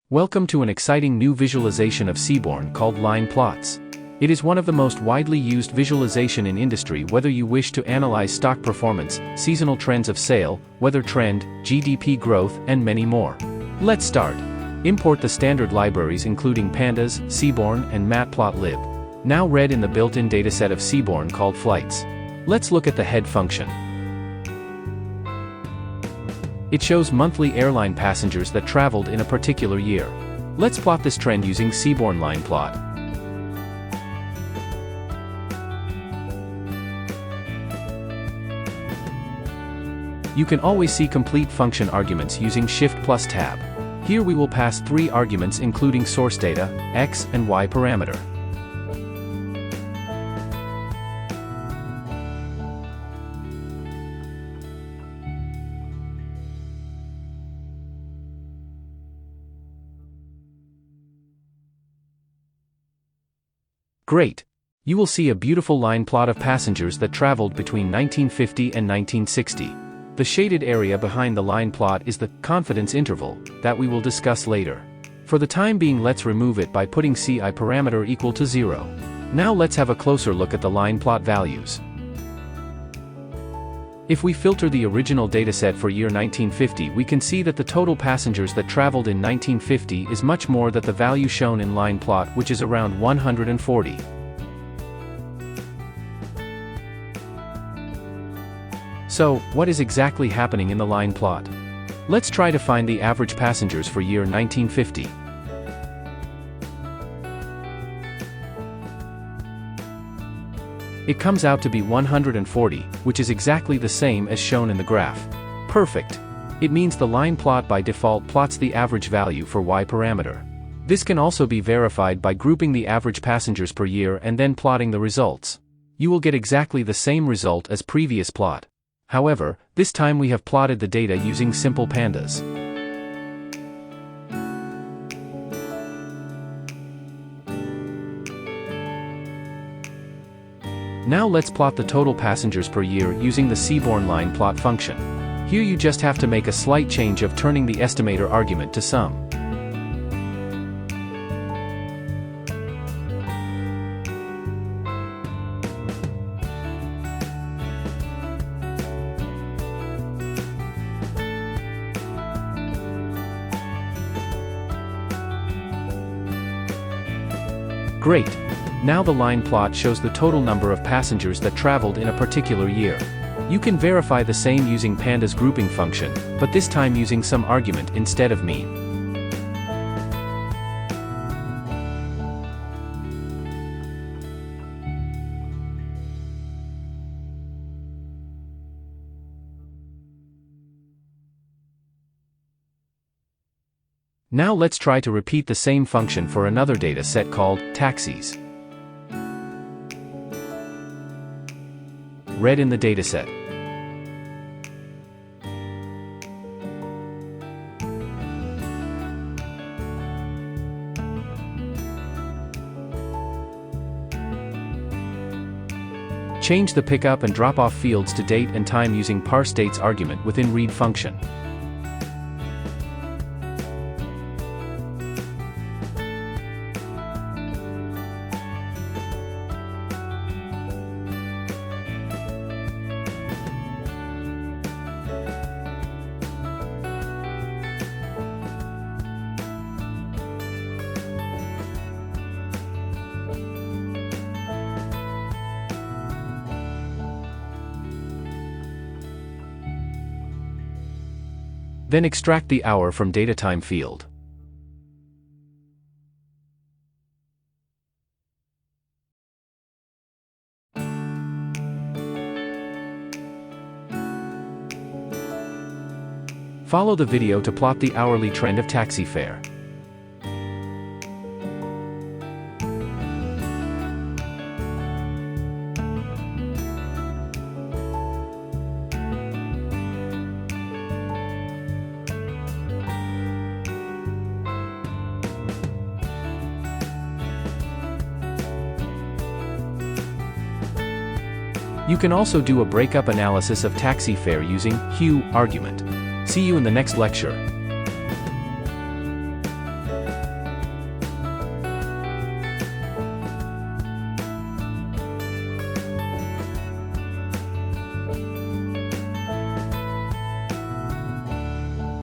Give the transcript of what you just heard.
Welcome to an exciting new visualization of Seaborn called line plots. It is one of the most widely used visualization in industry, whether you wish to analyze stock performance, seasonal trends of sale, weather trend, GDP growth, and many more. Let's start. Import the standard libraries including Pandas, Seaborn, and Matplotlib. Now read in the built-in dataset of Seaborn called flights. Let's look at the head function. It shows monthly airline passengers that traveled in a particular year. Let's plot this trend using Seaborn Line plot. You can always see complete function arguments using Shift plus Tab. Here we will pass 3 arguments including source data, X and Y parameter. Great! You will see a beautiful line plot of passengers that traveled between 1950 and 1960. The shaded area behind the line plot is the confidence interval that we will discuss later. For the time being, let's remove it by putting Ci parameter equal to 0. Now let's have a closer look at the line plot values. If we filter the original dataset for year 1950, we can see that the total passengers that traveled in 1950 is much more than the value shown in line plot, which is around 140. So, what is exactly happening in the line plot? Let's try to find the average passengers for year 1950. It comes out to be 140, which is exactly the same as shown in the graph. Perfect! It means the line plot by default plots the average value for Y parameter. This can also be verified by grouping the average passengers per year and then plotting the results. You will get exactly the same result as previous plot. However, this time we have plotted the data using simple pandas. Now let's plot the total passengers per year using the Seaborn Line plot function. Here you just have to make a slight change of turning the estimator argument to sum. Great! Now the line plot shows the total number of passengers that traveled in a particular year. You can verify the same using Pandas grouping function, but this time using some argument instead of mean. Now let's try to repeat the same function for another data set called taxis. Read in the dataset. Change the pickup and drop-off fields to date and time using parseDates argument within read function. Then extract the hour from datatime field. Follow the video to plot the hourly trend of taxi fare. You can also do a breakup analysis of taxi fare using hue argument. See you in the next lecture.